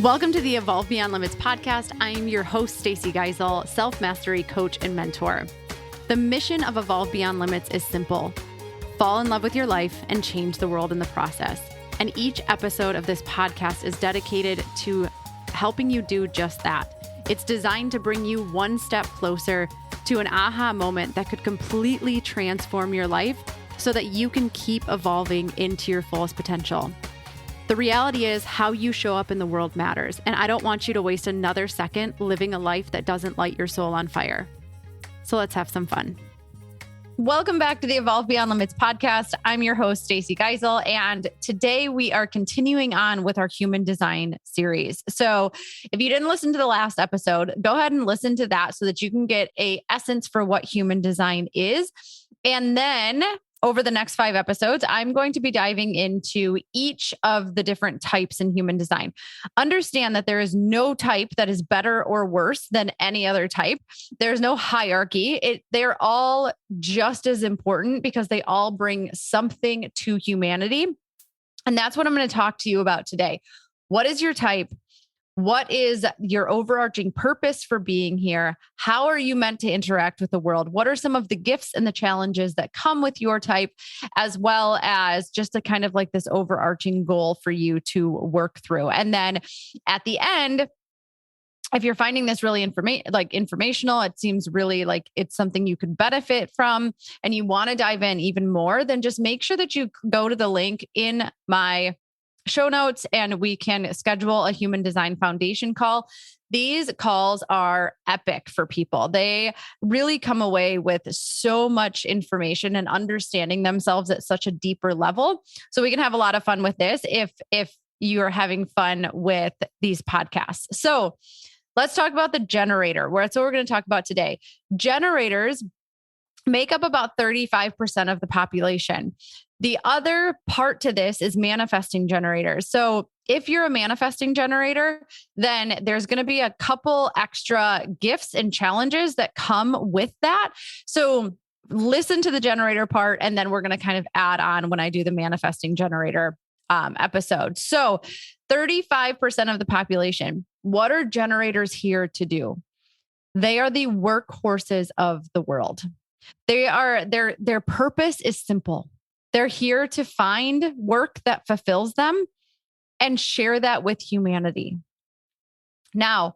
Welcome to the Evolve Beyond Limits podcast. I'm your host, Stacy Geisel, self-mastery coach and mentor. The mission of Evolve Beyond Limits is simple. Fall in love with your life and change the world in the process. And each episode of this podcast is dedicated to helping you do just that. It's designed to bring you one step closer to an aha moment that could completely transform your life so that you can keep evolving into your fullest potential. The reality is how you show up in the world matters, and I don't want you to waste another second living a life that doesn't light your soul on fire. So let's have some fun. Welcome back to the Evolve Beyond Limits podcast. I'm your host, Stacy Geisel, and today we are continuing on with our human design series. So if you didn't listen to the last episode, go ahead and listen to that so that you can get an essence for what human design is. And then over the next 5 episodes, I'm going to be diving into each of the different types in human design. Understand that there is no type that is better or worse than any other type. There's no hierarchy. They're all just as important because they all bring something to humanity. And that's what I'm going to talk to you about today. What is your type? What is your overarching purpose for being here? How are you meant to interact with the world? What are some of the gifts and the challenges that come with your type, as well as just a kind of like this overarching goal for you to work through? And then at the end, if you're finding this really informational, it seems really like it's something you could benefit from, and you want to dive in even more, then just make sure that you go to the link in my show notes and we can schedule a human design foundation call. These calls are epic for people. They really come away with so much information and understanding themselves at such a deeper level. So we can have a lot of fun with this if you're having fun with these podcasts. So let's talk about the generator. That's what we're going to talk about today. Generators make up about 35% of the population. The other part to this is manifesting generators. So if you're a manifesting generator, then there's going to be a couple extra gifts and challenges that come with that. So listen to the generator part, and then we're going to kind of add on when I do the manifesting generator episode. So 35% of the population, what are generators here to do? They are the workhorses of the world. Their purpose is simple. They're here to find work that fulfills them and share that with humanity. Now,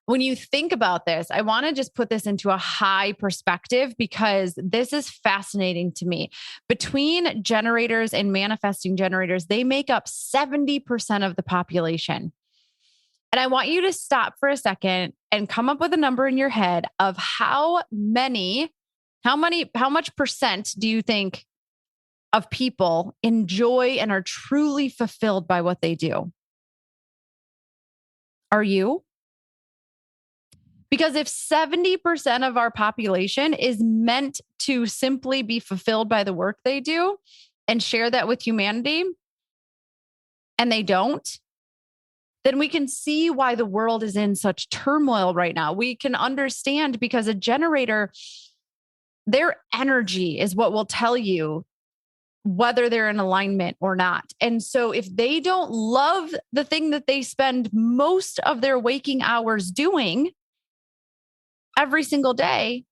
when you think about this, I want to just put this into a high perspective because this is fascinating to me. Between generators and manifesting generators, they make up 70% of the population. And I want you to stop for a second and come up with a number in your head of how much percent do you think of people enjoy and are truly fulfilled by what they do? Are you? Because if 70% of our population is meant to simply be fulfilled by the work they do and share that with humanity, and they don't, then we can see why the world is in such turmoil right now. We can understand because a generator, their energy is what will tell you whether they're in alignment or not. And so if they don't love the thing that they spend most of their waking hours doing every single day,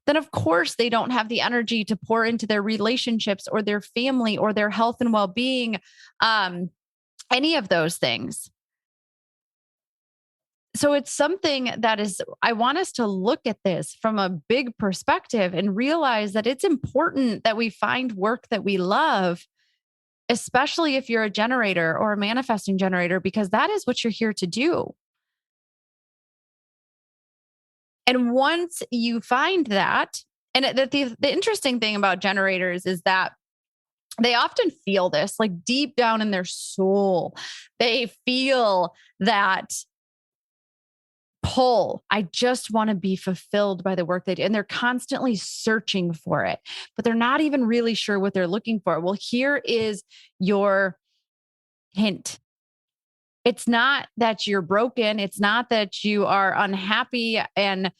then of course they don't have the energy to pour into their relationships or their family or their health and well-being, any of those things. So it's something that I want us to look at this from a big perspective and realize that it's important that we find work that we love, especially if you're a generator or a manifesting generator, because that is what you're here to do. And once you find that, and the interesting thing about generators is that they often feel this like deep down in their soul. They feel that pull. I just want to be fulfilled by the work they do. And they're constantly searching for it, but they're not even really sure what they're looking for. Well, here is your hint. It's not that you're broken. It's not that you are unhappy and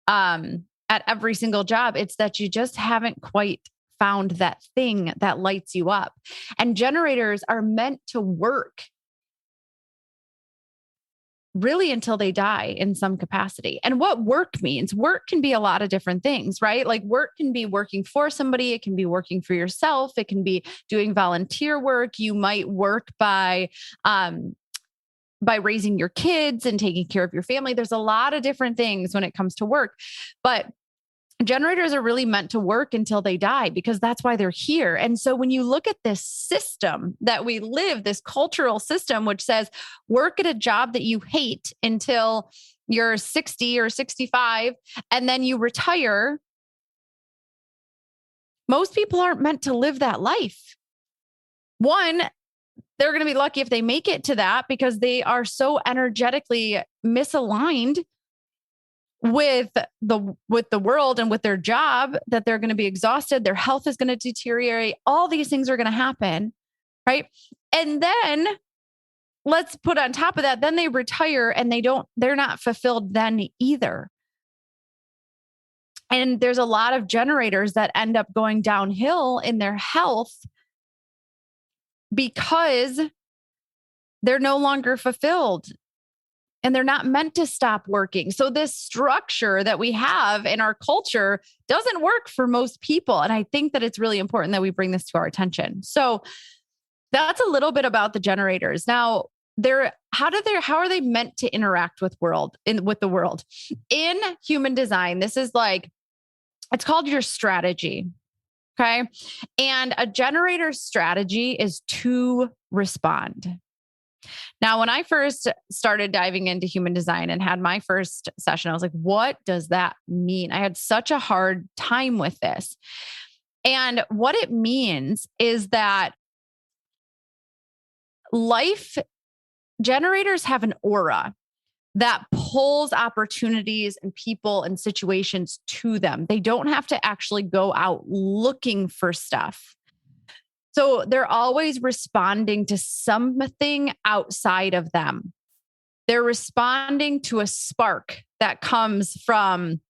at every single job. It's that you just haven't quite found that thing that lights you up. And generators are meant to work really until they die in some capacity. And what work means, work can be a lot of different things, right? Like work can be working for somebody, it can be working for yourself, it can be doing volunteer work. You might work by raising your kids and taking care of your family. There's a lot of different things when it comes to work, but generators are really meant to work until they die because that's why they're here. And so when you look at this system that we live, this cultural system, which says work at a job that you hate until you're 60 or 65, and then you retire, most people aren't meant to live that life. One, they're going to be lucky if they make it to that because they are so energetically misaligned with the world and with their job that they're going to be exhausted. Their health is going to deteriorate. All these things are going to happen. Right. And then let's put on top of that, then they retire and they're not fulfilled then either. And there's a lot of generators that end up going downhill in their health because they're no longer fulfilled and they're not meant to stop working. So this structure that we have in our culture doesn't work for most people. And I think that it's really important that we bring this to our attention. So that's a little bit about the generators. Now, how are they meant to interact with the world? In human design, this is it's called your strategy. Okay. And a generator's strategy is to respond. Now, when I first started diving into human design and had my first session, I was like, what does that mean? I had such a hard time with this. And what it means is that generators have an aura that pulls opportunities and people and situations to them. They don't have to actually go out looking for stuff. So they're always responding to something outside of them. They're responding to a spark that comes from,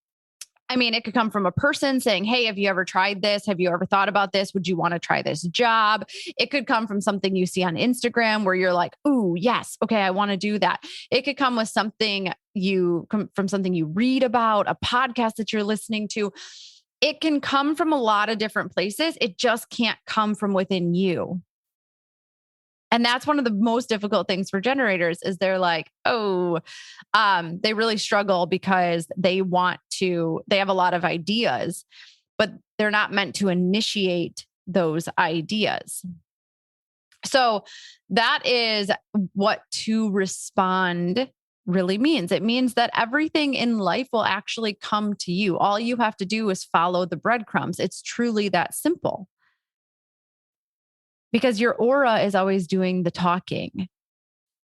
it could come from a person saying, hey, have you ever tried this? Have you ever thought about this? Would you want to try this job? It could come from something you see on Instagram where you're like, ooh, yes, okay, I want to do that. It could come with something from something you read about, a podcast that you're listening to. It can come from a lot of different places. It just can't come from within you. And that's one of the most difficult things for generators is they're like, they really struggle because they have a lot of ideas, but they're not meant to initiate those ideas. So that is what to respond really means. It means that everything in life will actually come to you. All you have to do is follow the breadcrumbs. It's truly that simple. Because your aura is always doing the talking.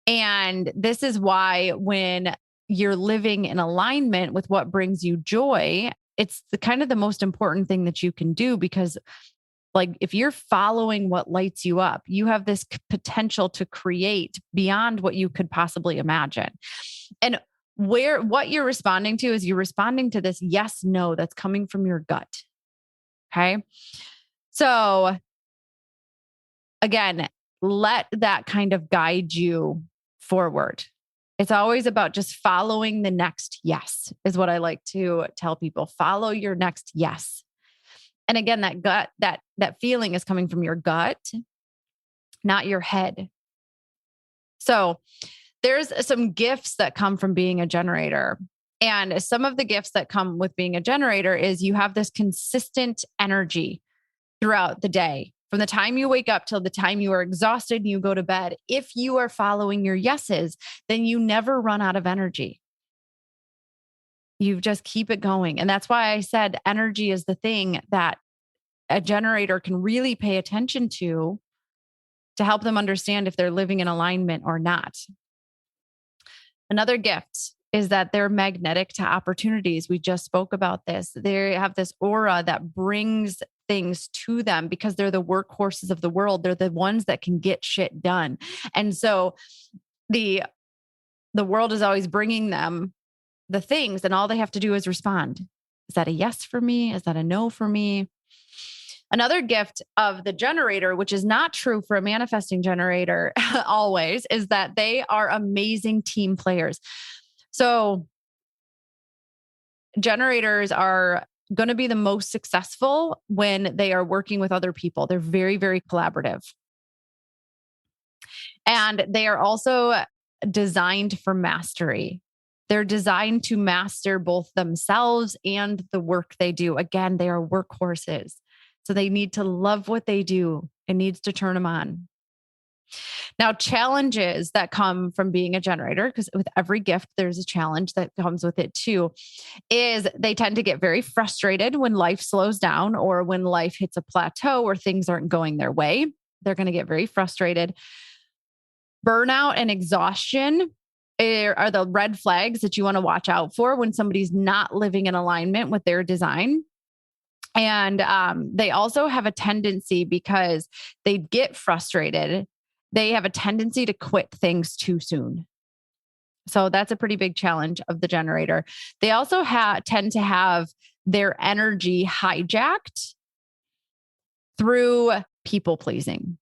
And this is why when you're living in alignment with what brings you joy, it's the most important thing that you can do because if you're following what lights you up, you have this potential to create beyond what you could possibly imagine. And what you're responding to is you're responding to this yes, no, that's coming from your gut. Okay. So again, let that kind of guide you forward. It's always about just following the next yes, is what I like to tell people. Follow your next yes. And again, that feeling is coming from your gut, not your head. So there's some gifts that come from being a generator. And some of the gifts that come with being a generator is you have this consistent energy throughout the day. From the time you wake up till the time you are exhausted and you go to bed, if you are following your yeses, then you never run out of energy. You just keep it going. And that's why I said energy is the thing that a generator can really pay attention to help them understand if they're living in alignment or not. Another gift is that they're magnetic to opportunities. We just spoke about this. They have this aura that brings things to them because they're the workhorses of the world. They're the ones that can get shit done. And so the world is always bringing them the things and all they have to do is respond. Is that a yes for me? Is that a no for me? Another gift of the generator, which is not true for a manifesting generator always, is that they are amazing team players. So generators are going to be the most successful when they are working with other people. They're very, very collaborative. And they are also designed for mastery. They're designed to master both themselves and the work they do. Again, they are workhorses. So they need to love what they do. It needs to turn them on. Now, challenges that come from being a generator, because with every gift, there's a challenge that comes with it too, is they tend to get very frustrated when life slows down or when life hits a plateau or things aren't going their way. They're going to get very frustrated. Burnout and exhaustion are the red flags that you want to watch out for when somebody's not living in alignment with their design. And they also have a tendency, because they get frustrated, they have a tendency to quit things too soon. So that's a pretty big challenge of the generator. They also tend to have their energy hijacked through people pleasing.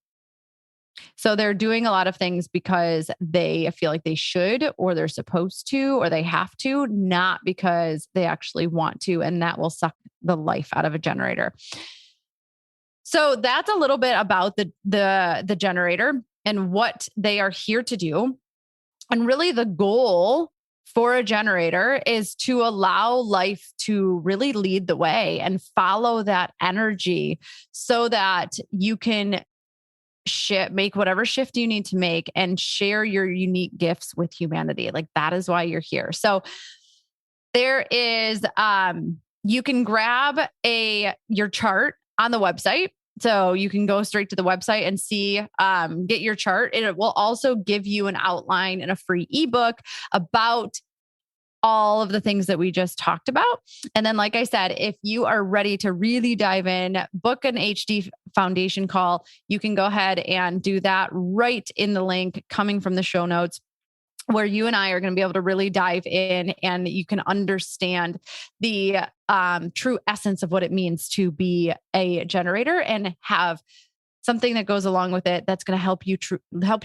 So they're doing a lot of things because they feel like they should, or they're supposed to, or they have to, not because they actually want to. And that will suck the life out of a generator. So that's a little bit about the generator and what they are here to do. And really the goal for a generator is to allow life to really lead the way and follow that energy so that you can make whatever shift you need to make and share your unique gifts with humanity. Like, that is why you're here. So there is, you can grab your chart on the website. So you can go straight to the website and see, get your chart. And it will also give you an outline and a free ebook about all of the things that we just talked about. And then, like I said, if you are ready to really dive in, book an HD foundation call, you can go ahead and do that right in the link coming from the show notes, where you and I are going to be able to really dive in and you can understand the true essence of what it means to be a generator and have something that goes along with it that's going to help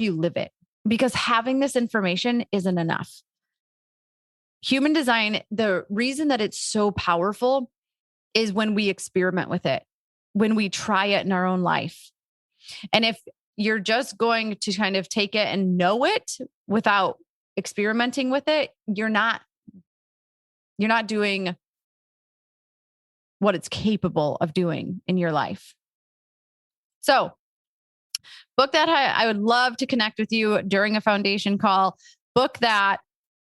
you live it. Because having this information isn't enough. Human design, the reason that it's so powerful is when we experiment with it, when we try it in our own life. And if you're just going to kind of take it and know it without experimenting with it, you're not doing what it's capable of doing in your life. So book that. I would love to connect with you during a foundation call. Book that.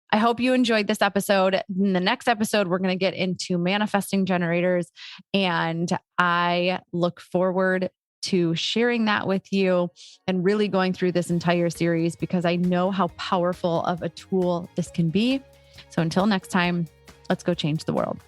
I hope you enjoyed this episode. In the next episode, we're going to get into manifesting generators, and I look forward to sharing that with you and really going through this entire series, because I know how powerful of a tool this can be. So until next time, let's go change the world.